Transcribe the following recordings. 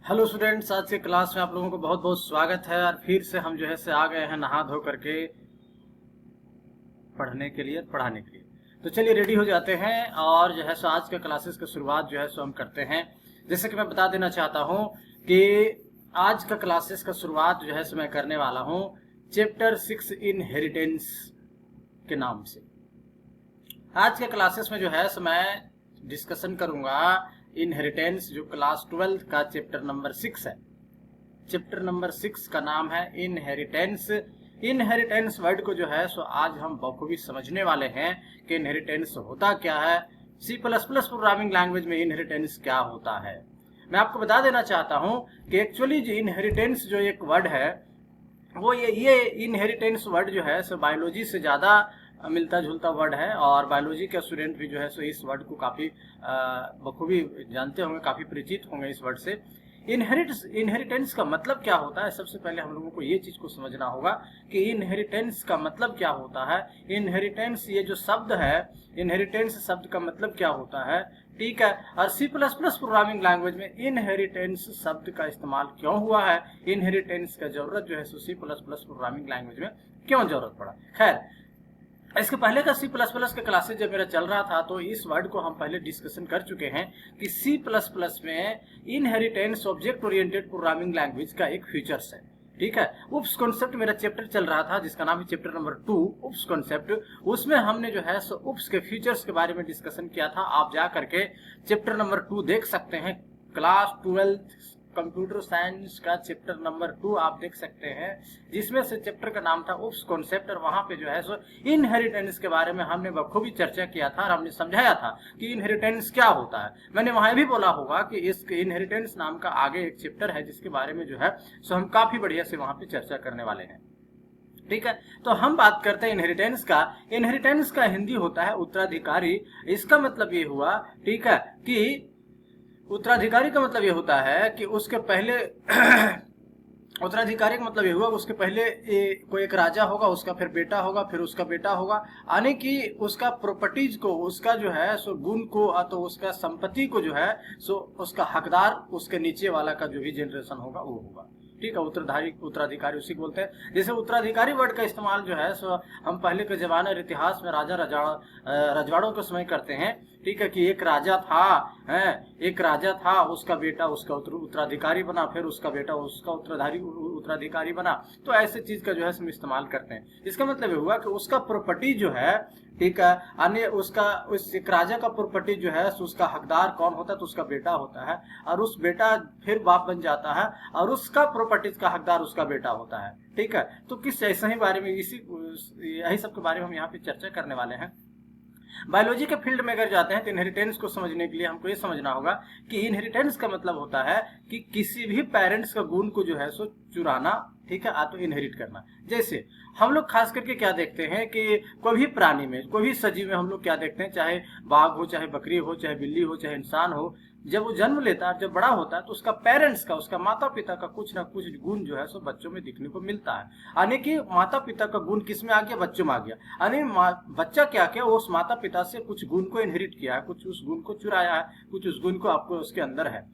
Hello students, आज के class में आप लोगों को बहुत बहुत स्वागत है। और फिर से हम जो है से आ गए हैं नहा धो करके पढ़ने के लिए, पढ़ाने के लिए। तो चलिए रेडी हो जाते हैं और जो है सो आज के क्लासेस की शुरुआत जो है सो हम करते हैं। जैसे कि मैं बता देना चाहता हूं कि आज का क्लासेस का शुरुआत जो है सो मैं करने वाला हूं चैप्टर 6 इनहेरिटेंस के नाम से। आज के क्लासेस में जो है सो मैं डिस्कशन करूंगा इनहेरिटेंस, जो क्लास 12 का चैप्टर नंबर 6 है। चैप्टर नंबर 6 का नाम है इनहेरिटेंस। इनहेरिटेंस वर्ड को जो है सो आज हम बखूबी समझने वाले हैं कि इनहेरिटेंस होता क्या है, C plus plus programming language में इनहेरिटेंस क्या होता है। मैं आपको बता देना चाहता हूं कि एक्चुअली जो इनहेरिटेंस जो एक वर्ड है वो ये इनहेरिटेंस वर्ड जो है सो बायोलॉजी से ज़्यादा मिलता जुलता वर्ड है। और बायोलॉजी के स्टूडेंट भी जो है सो इस वर्ड को काफ़ी बखूबी जानते होंगे, काफ़ी परिचित होंगे इस वर्ड से। इनहेरिटेंस का मतलब क्या होता है, सबसे पहले हम लोगों को ये चीज को समझना होगा कि इनहेरिटेंस का मतलब क्या होता है। इनहेरिटेंस ये जो शब्द है, इनहेरिटेंस शब्द का मतलब क्या होता है, ठीक है। और C plus plus programming language में इनहेरिटेंस शब्द का इस्तेमाल क्यों हुआ है, इनहेरिटेंस का जरूरत जो है C plus plus programming language में क्यों जरूरत पड़ा। खैर, इसके पहले का सी प्लस प्लस का क्लासेस जब मेरा चल रहा था तो इस वर्ड को हम पहले डिस्कशन कर चुके हैं कि सी प्लस प्लस में inheritance object oriented programming language का एक फीचर्स है, ठीक है। उप्स कॉन्सेप्ट मेरा चैप्टर चल रहा था जिसका नाम है चैप्टर नंबर 2 उप्स कॉन्सेप्ट। उसमें हमने जो है सो उप्स के फीचर्स के बारे में डिस्कशन किया था। आप जा करके चैप्टर नंबर 2 देख सकते हैं। क्लास 12 कंप्यूटर साइंस का चैप्टर नंबर 2 आप देख सकते हैं, जिसमें से चैप्टर का नाम था उप्स कॉन्सेप्ट। और वहां पे जो है सो इनहेरिटेंस के बारे में हमने बखूबी चर्चा किया था और हमने समझाया था कि इनहेरिटेंस क्या होता है। मैंने वहां भी बोला होगा कि इस इनहेरिटेंस नाम का आगे एक चैप्टर है जिसके बारे में जो है सो हम काफी बढ़िया से वहां पे चर्चा करने वाले हैं, ठीक है। तो हम बात करते हैं इनहेरिटेंस का। इनहेरिटेंस का हिंदी होता है उत्तराधिकारी। इसका मतलब ये हुआ, ठीक है, कि उत्तराधिकारी का मतलब ये होता है कि उसके पहले उत्तराधिकारी का मतलब ये हुआ उसके पहले कोई एक राजा होगा, उसका फिर बेटा होगा, फिर उसका बेटा होगा, यानी कि उसका प्रॉपर्टीज को, उसका जो है सो गुण को, तो उसका संपत्ति को जो है सो उसका हकदार उसके नीचे वाला का जो भी जनरेशन होगा वो होगा, ठीक है। उत्तराधिकारी उसी को बोलते हैं। जैसे उत्तराधिकारी वर्ड का इस्तेमाल जो है सो हम पहले के जमाने और इतिहास में राजा रजवाड़ों के समय करते हैं, ठीक है, कि एक राजा था, एक राजा था, उसका बेटा उसका उत्तराधिकारी बना, फिर उसका बेटा उसका उत्तराधिकारी बना। तो ऐसे चीज का जो है हम इस्तेमाल करते हैं। इसका मतलब ये हुआ कि उसका प्रॉपर्टी जो है, ठीक है, अन्य उसका उस एक राजा का प्रॉपर्टी जो है उसका हकदार कौन होता है, तो उसका बेटा होता है। और उस बेटा फिर बाप बन जाता है और उसका प्रॉपर्टीज का हकदार उसका बेटा होता है, ठीक है। तो किस ऐसे ही बारे में यही सब के बारे में हम यहाँ पे चर्चा करने वाले हैं। बायोलॉजी के फील्ड में अगर जाते हैं तो इनहेरिटेंस को समझने के लिए हमको ये समझना होगा कि इनहेरिटेंस का मतलब होता है कि किसी भी पेरेंट्स का गुण को जो है सो चुराना, ठीक है, तो इनहेरिट करना। जैसे हम लोग खास करके क्या देखते हैं कि कोई भी प्राणी में, कोई भी सजीव में हम लोग क्या देखते हैं, चाहे बाघ हो, चाहे बकरी हो, चाहे बिल्ली हो, चाहे इंसान हो, जब वो जन्म लेता है, जब बड़ा होता है, तो उसका पेरेंट्स का, उसका माता पिता का कुछ ना कुछ गुण जो है सो बच्चों में दिखने को मिलता है। यानी कि माता पिता का गुण किस में आ गया, बच्चों में आ गया। यानी बच्चा क्या किया, उस माता पिता से कुछ गुण को इनहेरिट किया है, कुछ उस गुण को चुराया है, कुछ उस गुण को आपको उसके अंदर है,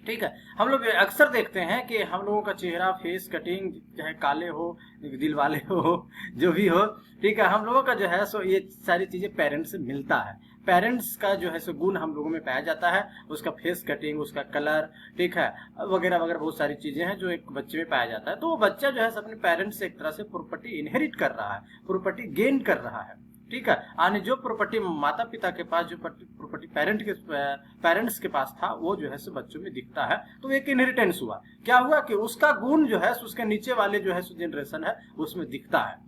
ठीक है। हम लोग अक्सर देखते हैं कि हम लोगों का चेहरा, फेस कटिंग, चाहे काले हो, दिल वाले हो, जो भी हो, ठीक है, हम लोगों का जो है सो ये सारी चीजें पेरेंट्स से मिलता है। पेरेंट्स का जो है सो गुण हम लोगों में पाया जाता है, उसका फेस कटिंग, उसका कलर, ठीक है, वगैरह वगैरह बहुत सारी चीजें हैं जो एक बच्चे में पाया जाता है। तो वो बच्चा जो है अपने पेरेंट्स से एक तरह से प्रॉपर्टी इनहेरिट कर रहा है, प्रॉपर्टी गेन कर रहा है, ठीक है। यानी जो प्रॉपर्टी माता पिता के पास, जो प्रॉपर्टी पेरेंट्स के पास था, वो जो है सो बच्चों में दिखता है। तो एक इनहेरिटेंस हुआ। क्या हुआ कि उसका गुण जो है उसके नीचे वाले जो है सो जनरेशन है उसमें दिखता है,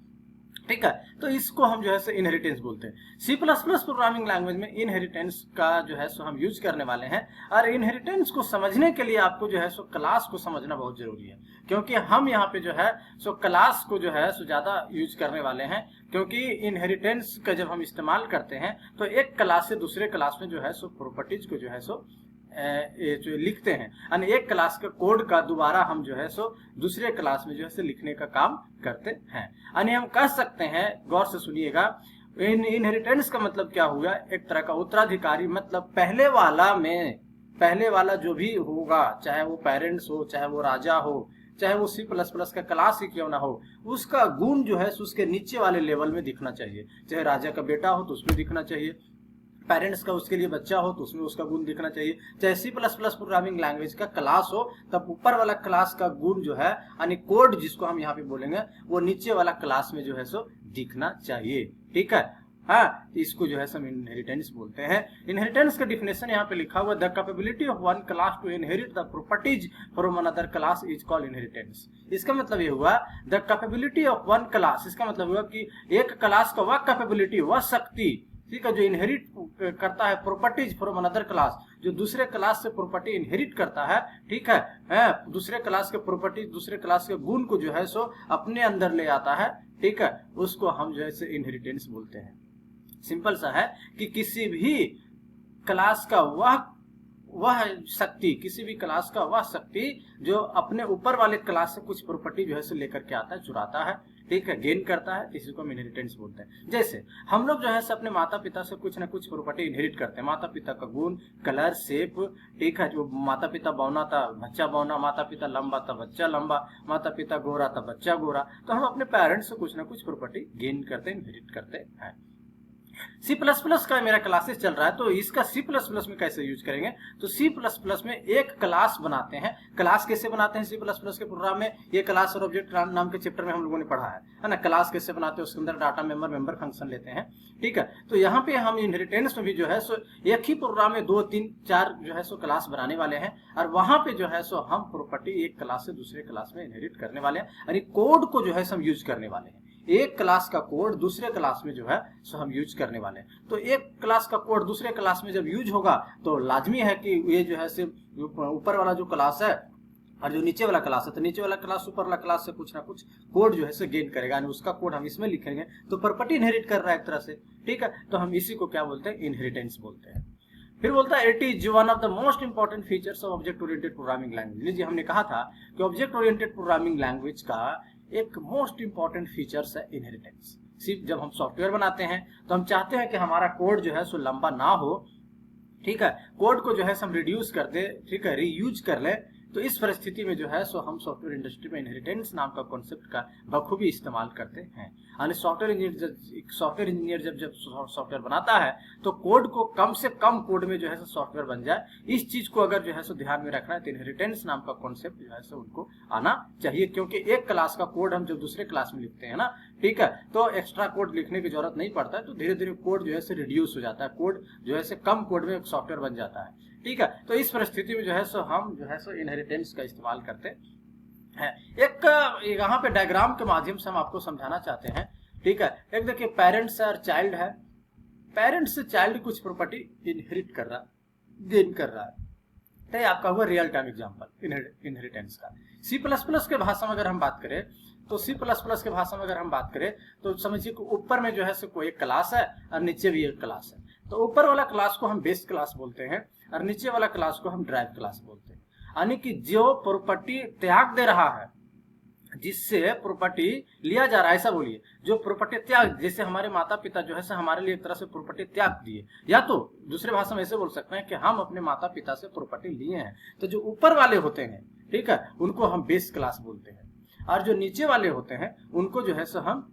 ठीक है। तो इसको हम जो है सो इनहेरिटेंस बोलते हैं। C plus plus programming language में इनहेरिटेंस का जो है सो हम यूज करने वाले हैं। और इनहेरिटेंस को समझने के लिए आपको जो है सो क्लास को समझना बहुत जरूरी है, क्योंकि हम यहाँ पे जो है सो क्लास को जो है सो ज्यादा यूज करने वाले हैं। क्योंकि इनहेरिटेंस का जब हम इस्तेमाल करते हैं तो एक क्लास से दूसरे क्लास में जो है सो प्रॉपर्टीज को जो है सो जो लिखते हैं, यानी एक क्लास के कोड का दोबारा हम जो है सो दूसरे क्लास में जो है सो लिखने का काम करते हैं। यानी हम कह सकते हैं, गौर से सुनिएगा, इनहेरिटेंस का मतलब क्या हुआ, एक तरह का उत्तराधिकारी, मतलब पहले वाला में पहले वाला जो भी होगा, चाहे वो पेरेंट्स हो, चाहे वो राजा हो, चाहे वो C++ का क्लास ही क्यों ना हो, उसका गुण जो है उसके नीचे वाले लेवल में दिखना चाहिए। चाहे राजा का बेटा हो तो उसमें दिखना चाहिए, पेरेंट्स का उसके लिए बच्चा हो तो उसमें उसका गुण दिखना चाहिए। चाहे C++ प्रोग्रामिंग लैंग्वेज का क्लास हो, तब ऊपर वाला क्लास का गुण जो है यानी कोड जिसको हम यहाँ पे बोलेंगे, वो नीचे वाला क्लास में जो है सो दिखना चाहिए। ठीक है, हाँ, इसको जो है हम इनहेरिटेंस बोलते हैं। इनहेरिटेंस का डिफिनेशन यहाँ पे लिखा हुआ, the capability of one class to inherit the properties from another class is called inheritance. इसका मतलब ये हुआ the capability of one class, इसका मतलब हुआ कि एक क्लास का वह कैपेबिलिटी, वह शक्ति, ठीक है, जो इनहेरिट करता है प्रॉपर्टीज फ्रॉम अनदर क्लास, जो दूसरे क्लास से प्रॉपर्टी इनहेरिट करता है, ठीक है, दूसरे क्लास के प्रॉपर्टी, दूसरे क्लास के गुण को जो है सो अपने अंदर ले आता है, ठीक है, उसको हम जो है इनहेरिटेंस बोलते हैं। सिंपल सा है कि किसी भी क्लास का वह शक्ति, किसी भी क्लास का वह शक्ति जो अपने ऊपर वाले क्लास से कुछ प्रॉपर्टी जो है लेकर के आता है, चुराता है, ठीक है, गेन करता है, इसी को हम इनहेरिटेंस बोलते हैं। जैसे हम लोग जो है अपने माता पिता से कुछ ना कुछ प्रॉपर्टी इनहेरिट करते हैं, माता पिता का गुण, कलर, शेप, ठीक है, जो माता पिता बौना था बच्चा बौना, माता पिता लंबा था बच्चा लंबा, माता पिता गोरा था बच्चा गोरा, तो हम अपने पेरेंट्स से कुछ ना कुछ प्रॉपर्टी गेन करते हैं, इनहेरिट करते हैं। C++ का मेरा क्लासेस चल रहा है, तो इसका C++ में कैसे यूज करेंगे, तो C++ में एक क्लास बनाते हैं। क्लास कैसे बनाते हैं C++ के प्रोग्राम में, ये क्लास और ऑब्जेक्ट नाम के चैप्टर में हम लोगों ने पढ़ा है ना। क्लास कैसे बनाते हैं, उसके अंदर डाटा मेंबर फंक्शन लेते हैं, ठीक है। तो यहाँ पे हम इनहेरिटेंस में भी जो है सो एक ही प्रोग्राम में 2, 3, 4 जो है सो क्लास बनाने वाले हैं, और वहां पे जो है सो हम प्रॉपर्टी एक क्लास से दूसरे क्लास में इनहेरिट करने वाले हैं, यानी कोड को जो है हम यूज करने वाले हैं। एक क्लास का कोड दूसरे क्लास में जो है सो हम यूज करने वाले हैं। तो एक क्लास का कोड दूसरे क्लास में जब यूज होगा तो लाजमी है कि ये जो है सिर्फ ऊपर वाला जो क्लास है और जो नीचे वाला क्लास है, तो नीचे वाला क्लास ऊपर वाला क्लास से कुछ ना कुछ कोड जो है से गेन करेगा, यानी उसका कोड हम इसमें लिखेंगे तो प्रॉपर्टी इनहेरिट कर रहा है एक तरह से, ठीक है। तो हम इसी को क्या बोलते हैं, इनहेरिटेंस बोलते हैं। फिर बोलता है it is one of the most important features of object oriented programming language. लीजिए, हमने कहा था कि ऑब्जेक्ट ओरिएंटेड प्रोग्रामिंग लैंग्वेज का एक मोस्ट इंपॉर्टेंट फीचर्स है इनहेरिटेंस। सिर्फ जब हम सॉफ्टवेयर बनाते हैं तो हम चाहते हैं कि हमारा कोड जो है सो लंबा ना हो, ठीक है, कोड को जो है हम रिड्यूस कर दे, ठीक है, रीयूज कर ले। तो इस परिस्थिति में जो है सो हम सॉफ्टवेयर इंडस्ट्री में इनहेरिटेंस नाम का कॉन्सेप्ट का बखूबी इस्तेमाल करते हैं। यानी सॉफ्टवेयर इंजीनियर जब सॉफ्टवेयर बनाता है तो कोड को कम से कम कोड में जो है सॉफ्टवेयर बन जाए, इस चीज को अगर जो है सो ध्यान में रखना है तो इनहेरिटेंस नाम का कॉन्सेप्ट जो है सो उनको आना चाहिए। क्योंकि एक क्लास का कोड हम जब दूसरे क्लास में लिखते हैं ना, ठीक है, तो एक्स्ट्रा कोड लिखने की जरूरत नहीं पड़ता है, तो धीरे धीरे कोड जो है रिड्यूस हो जाता है, कोड जो है कम कोड में सॉफ्टवेयर बन जाता है, ठीक है। तो इस परिस्थिति में जो है सो हम जो है सो इनहेरिटेंस का इस्तेमाल करते हैं। एक यहाँ पे डायग्राम के माध्यम से हम आपको समझाना चाहते हैं, ठीक है। एक देखिए, पेरेंट्स और चाइल्ड है, पेरेंट्स से चाइल्ड कुछ प्रॉपर्टी इनहेरिट कर रहा, गेन कर रहा है, तो आपका हुआ रियल टाइम एग्जांपल इनहेरिटेंस का। C++ के भाषा में अगर हम बात करें तो C++ के भाषा में अगर हम बात करें तो समझिए कि ऊपर में जो है कोई एक क्लास है और नीचे भी एक क्लास है। तो ऊपर वाला क्लास को हम बेस क्लास बोलते हैं और नीचे वाला क्लास को हम ड्राइव क्लास बोलते हैं। यानी कि जो प्रॉपर्टी त्याग दे रहा है, जिससे प्रॉपर्टी लिया जा रहा है, ऐसा बोलिए, जो प्रॉपर्टी त्याग, जैसे हमारे माता पिता जो है हमारे लिए एक तरह से प्रॉपर्टी त्याग दिए, या तो दूसरे भाषा में ऐसे बोल सकते हैं कि हम अपने माता पिता से प्रॉपर्टी लिए हैं। तो जो ऊपर वाले होते हैं, ठीक है, उनको हम बेस क्लास बोलते हैं, और जो नीचे वाले होते हैं उनको जो है हम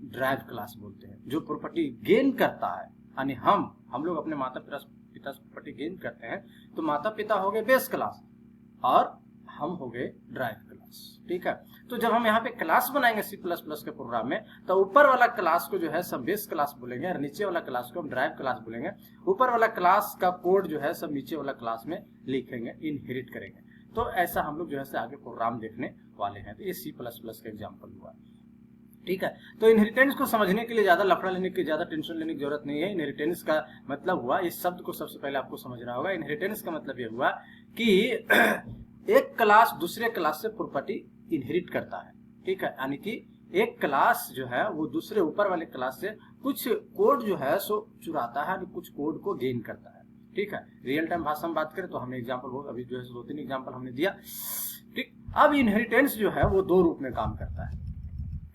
ड्राइव क्लास बोलते हैं। जो प्रॉपर्टी गेन करता है, यानी हम लोग अपने माता पिता से प्रॉपर्टी गेन करते हैं, तो माता पिता हो गए बेस क्लास और हम हो गए ड्राइव क्लास, ठीक है। तो जब हम यहाँ पे क्लास बनाएंगे C++ के प्रोग्राम में, तो ऊपर वाला क्लास को जो है सब बेस क्लास बोलेंगे और नीचे वाला क्लास को हम ड्राइव क्लास बोलेंगे। ऊपर वाला क्लास का कोड जो है सब नीचे वाला क्लास में लिखेंगे, इनहेरिट करेंगे। तो ऐसा हम लोग जो है आगे प्रोग्राम देखने वाले हैं। तो ये C++ का एग्जाम्पल हुआ, ठीक है। तो इनहेरिटेंस को समझने के लिए ज्यादा लफड़ा लेने की, ज्यादा टेंशन लेने की जरूरत नहीं है। इनहेरिटेंस का मतलब हुआ, इस शब्द को सबसे पहले आपको समझना होगा। इनहेरिटेंस का मतलब ये हुआ कि एक क्लास दूसरे क्लास से प्रॉपर्टी इनहेरिट करता है, ठीक है। यानी कि एक क्लास जो है वो दूसरे ऊपर वाले क्लास से कुछ कोड जो है सो चुराता है, कुछ कोड को गेन करता है, ठीक है। रियल टाइम भाषा में बात करें तो हमने एग्जाम्पल अभी जो है 2-3 एग्जाम्पल हमने दिया, ठीक। अब इनहेरिटेंस जो है वो 2 रूप में काम करता है।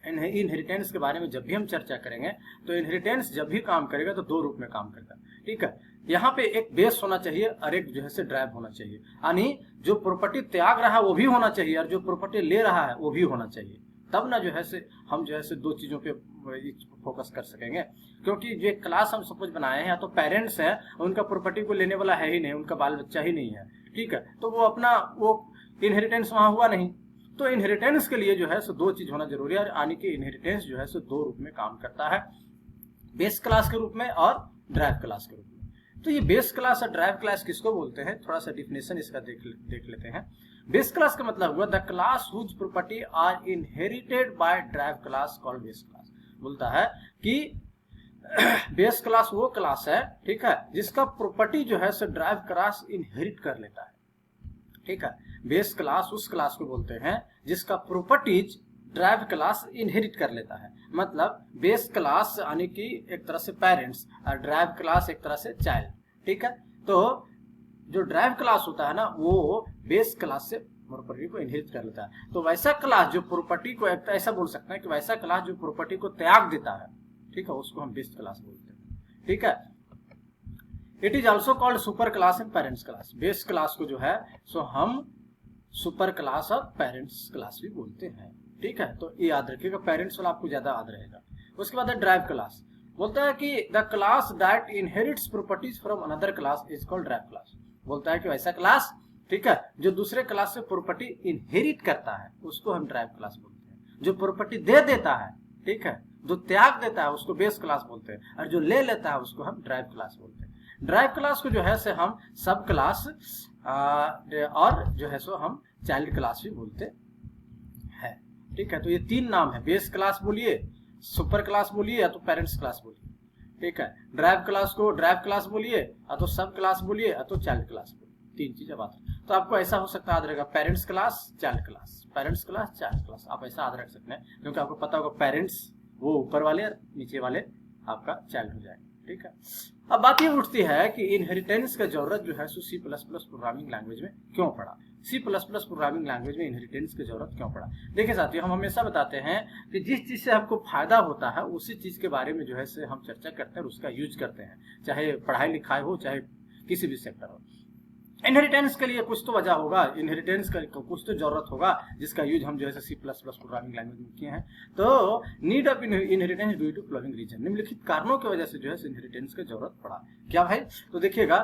इनहेरिटेंस के बारे में जब भी हम चर्चा करेंगे तो इनहेरिटेंस जब भी काम करेगा तो 2 रूप में काम करता है, ठीक है। यहाँ पे एक बेस होना चाहिए और एक जो है से ड्राइव होना चाहिए, यानी जो प्रॉपर्टी त्याग रहा है वो भी होना चाहिए और जो प्रॉपर्टी ले रहा है वो भी होना चाहिए, तब ना जो है से हम जो है से दो चीजों पे फोकस कर सकेंगे। क्योंकि जो क्लास हम सपोज बनाए हैं, या तो पेरेंट्स हैं, उनका प्रॉपर्टी को लेने वाला है ही नहीं, उनका बाल बच्चा ही नहीं है, ठीक है, तो वो अपना वो इनहेरिटेंस वहां हुआ नहीं। तो इनहेरिटेंस के लिए जो है सो दो चीज होना जरूरी है, यानी कि इनहेरिटेंस जो है सो दो रूप में काम करता है, बेस क्लास के रूप में और ड्राइव क्लास के रूप में। तो ये बेस क्लास और ड्राइव क्लास किसको बोलते हैं, थोड़ा सा डिफिनेशन इसका देख लेते हैं। बेस क्लास का मतलब हुआ the class whose property are inherited by derived class called base class. बोलता है कि बेस क्लास वो क्लास है, ठीक है, जिसका प्रॉपर्टी जो है सो ड्राइव क्लास इनहेरिट कर लेता है, ठीक है। बेस क्लास उस क्लास को बोलते हैं जिसका प्रॉपर्टीज ड्राइव क्लास इनहेरिट कर लेता है। मतलब बेस क्लास यानी कि एक तरह से पेरेंट्स और ड्राइव क्लास एक तरह से चाइल्ड, ठीक है। तो जो ड्राइव क्लास होता है ना वो बेस क्लास से प्रॉपर्टी को इनहेरिट कर लेता है। तो वैसा क्लास जो प्रॉपर्टी को, ऐसा बोल सकते हैं कि वैसा क्लास जो प्रॉपर्टी को त्याग देता है, ठीक है, उसको हम बेस क्लास बोलते हैं, ठीक है। It is also called super class and parents class. Base class को जो है सो हम सुपर क्लास और पेरेंट्स क्लास भी बोलते हैं, ठीक है। तो ये याद रखिएगा, पेरेंट्स वाला आपको ज्यादा याद रहेगा। उसके बाद है ड्राइव क्लास। बोलता है कि the class that inherits properties from another class is called drive class. बोलता है कि वैसा क्लास, ठीक है, जो दूसरे क्लास से प्रॉपर्टी इनहेरिट करता है उसको हम ड्राइव क्लास बोलते हैं। जो प्रॉपर्टी दे देता है, ठीक है, जो त्याग देता है उसको बेस क्लास बोलते हैं, और जो ले लेता है उसको हम ड्राइव क्लास बोलते हैं। ड्राइव क्लास को जो है से हम सब क्लास और जो है सो हम चाइल्ड क्लास भी बोलते हैं, ठीक है। तो ये तीन नाम है, बेस क्लास बोलिए, सुपर क्लास बोलिए, या तो पेरेंट्स क्लास बोलिए, ठीक है। ड्राइव क्लास को ड्राइव क्लास बोलिए, या तो सब क्लास बोलिए, या तो चाइल्ड क्लास बोलिए, तीन चीजें बात है। तो आपको ऐसा हो सकता है याद रहेगा, parents class child class, parents class child class, आप ऐसा याद रख सकते हैं, क्योंकि आपको पता होगा पेरेंट्स वो ऊपर वाले, नीचे वाले आपका चाइल्ड हो जाएगा, ठीक है। अब बात ये उठती है कि इनहेरिटेंस का जरूरत जो है C++ प्रोग्रामिंग लैंग्वेज में क्यों पड़ा। C++ प्रोग्रामिंग लैंग्वेज में इनहेरिटेंस की जरूरत क्यों पड़ा। देखिए साथियों, हम हमेशा बताते हैं कि जिस चीज से हमको फायदा होता है उसी चीज के बारे में जो है से हम चर्चा करते हैं और उसका यूज करते हैं, चाहे पढ़ाई लिखाई हो, चाहे किसी भी सेक्टर हो। इनहेरिटेंस के लिए कुछ तो वजह होगा, इनहेरिटेंस का कुछ तो जरूरत होगा जिसका यूज हम जो है C++ प्रोग्रामिंग लैंग्वेज में किए हैं। तो need of inheritance due to following reason, निम्नलिखित कारणों की वजह से जो है इनहेरिटेंस की जरूरत पड़ा। क्या भाई, तो देखिएगा,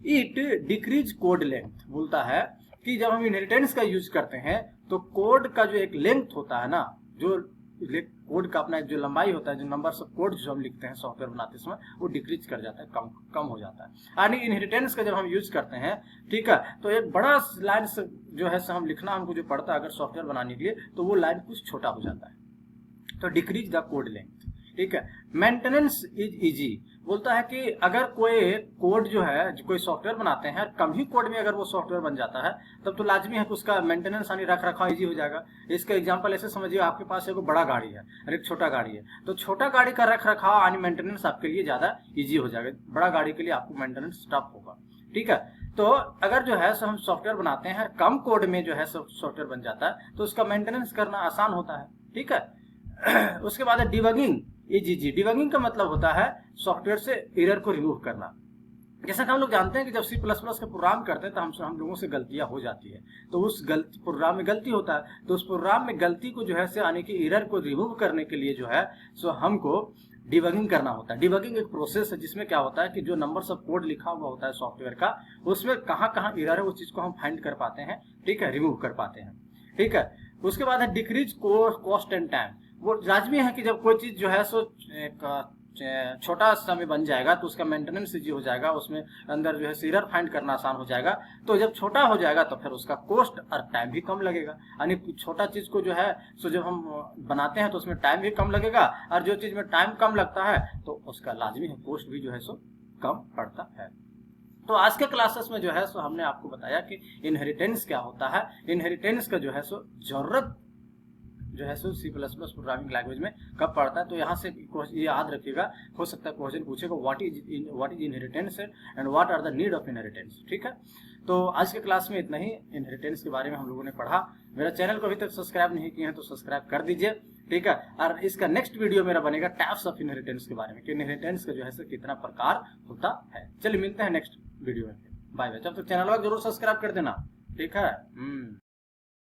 इट डिक्रीज कोड लेंथ। बोलता है कि जब हम इनहेरिटेंस का यूज करते हैं तो कोड का जो एक लेंथ होता है ना, जो कोड का अपना जो लंबाई होता है, जो नंबर्स ऑफ कोड जो हम लिखते हैं सॉफ्टवेयर बनाते समय, वो डिक्रीज कर जाता है, कम हो जाता है। यानी इनहेरिटेंस का जब हम यूज करते हैं, ठीक है, तो एक बड़ा लाइन जो है हम लिखना हमको जो पड़ता है अगर सॉफ्टवेयर बनाने के लिए, तो वो लाइन कुछ छोटा हो जाता है। तो डिक्रीज द कोड लेंथ, ठीक है। Maintenance is easy. बोलता है कि अगर कोई कोड जो है, जो कोई सॉफ्टवेयर बनाते हैं, कम ही कोड में अगर वो सॉफ्टवेयर बन जाता है, तब तो लाजमी है कि उसका मेंटेनेंस यानी रख रखाव इजी हो जाएगा। इसका एग्जांपल ऐसे समझिए, आपके पास एक बड़ा गाड़ी है और एक छोटा गाड़ी है, तो छोटा गाड़ी का रख रखाव यानी मेंटेनेंस आपके लिए ज्यादा इजी हो जाएगा, बड़ा गाड़ी के लिए आपको मेंटेनेंस टफ होगा, ठीक है। तो अगर जो है हम सॉफ्टवेयर बनाते हैं, कम कोड में जो है सॉफ्टवेयर बन जाता है, तो उसका मेंटेनेंस करना आसान होता है, ठीक है। उसके बाद है डिबगिंग इजी। डिबगिंग का मतलब होता है सॉफ्टवेयर से एरर को रिमूव करना। जैसा कि हम लोग जानते हैं कि जब C++ का प्रोग्राम करते हैं तो हम लोगों से गलतियां हो जाती है, तो उस प्रोग्राम में गलती होता है, तो उस प्रोग्राम में गलती को जो है से आने की एरर को रिमूव करने के लिए जो है सो हमको डिबगिंग करना होता है। डिबगिंग एक प्रोसेस है जिसमें क्या होता है कि जो नंबर्स ऑफ कोड लिखा हुआ होता है सॉफ्टवेयर का, उसमें कहाँ कहाँ एरर है उस चीज को हम फाइंड कर पाते हैं, ठीक है, रिमूव कर पाते हैं, ठीक है। उसके बाद है डिक्रीज कॉस्ट एंड टाइम। वो लाजमी है कि जब कोई चीज जो है सो एक छोटा समय बन जाएगा तो उसका मेंटेनेंस इजी हो जाएगा, उसमें अंदर जो है एरर फाइंड करना आसान हो जाएगा। तो जब छोटा हो जाएगा तो फिर उसका कॉस्ट और टाइम भी कम लगेगा, यानी छोटा चीज को जो है सो जब हम बनाते हैं तो उसमें टाइम भी कम लगेगा, और जो चीज में टाइम कम लगता है तो उसका लाजमी है कॉस्ट भी जो है सो कम पड़ता है। तो आज के क्लासेस में जो है सो हमने आपको बताया कि इनहेरिटेंस क्या होता है, इनहेरिटेंस का जो है सो जरूरत जो है सो C++ प्रोग्रामिंग लैंग्वेज में कब पढ़ता है। तो यहाँ से ये याद रखिएगा, हो सकता है क्वेश्चन पूछेगा what is inheritance and what are the need of inheritance, ठीक है। तो आज के क्लास में इतना ही, इनहेरिटेंस के बारे में हम लोगों ने पढ़ा। मेरा चैनल को अभी तक सब्सक्राइब नहीं किए हैं तो सब्सक्राइब कर दीजिए, ठीक है। और इसका नेक्स्ट वीडियो मेरा बनेगा टाइप्स ऑफ इनहेरिटेंस के बारे में, कि इनहेरिटेंस का जो है कितना प्रकार होता है। चलिए मिलते हैं नेक्स्ट वीडियो में, बाय बाय। जब तक चैनल को जरूर सब्सक्राइब कर देना, ठीक है।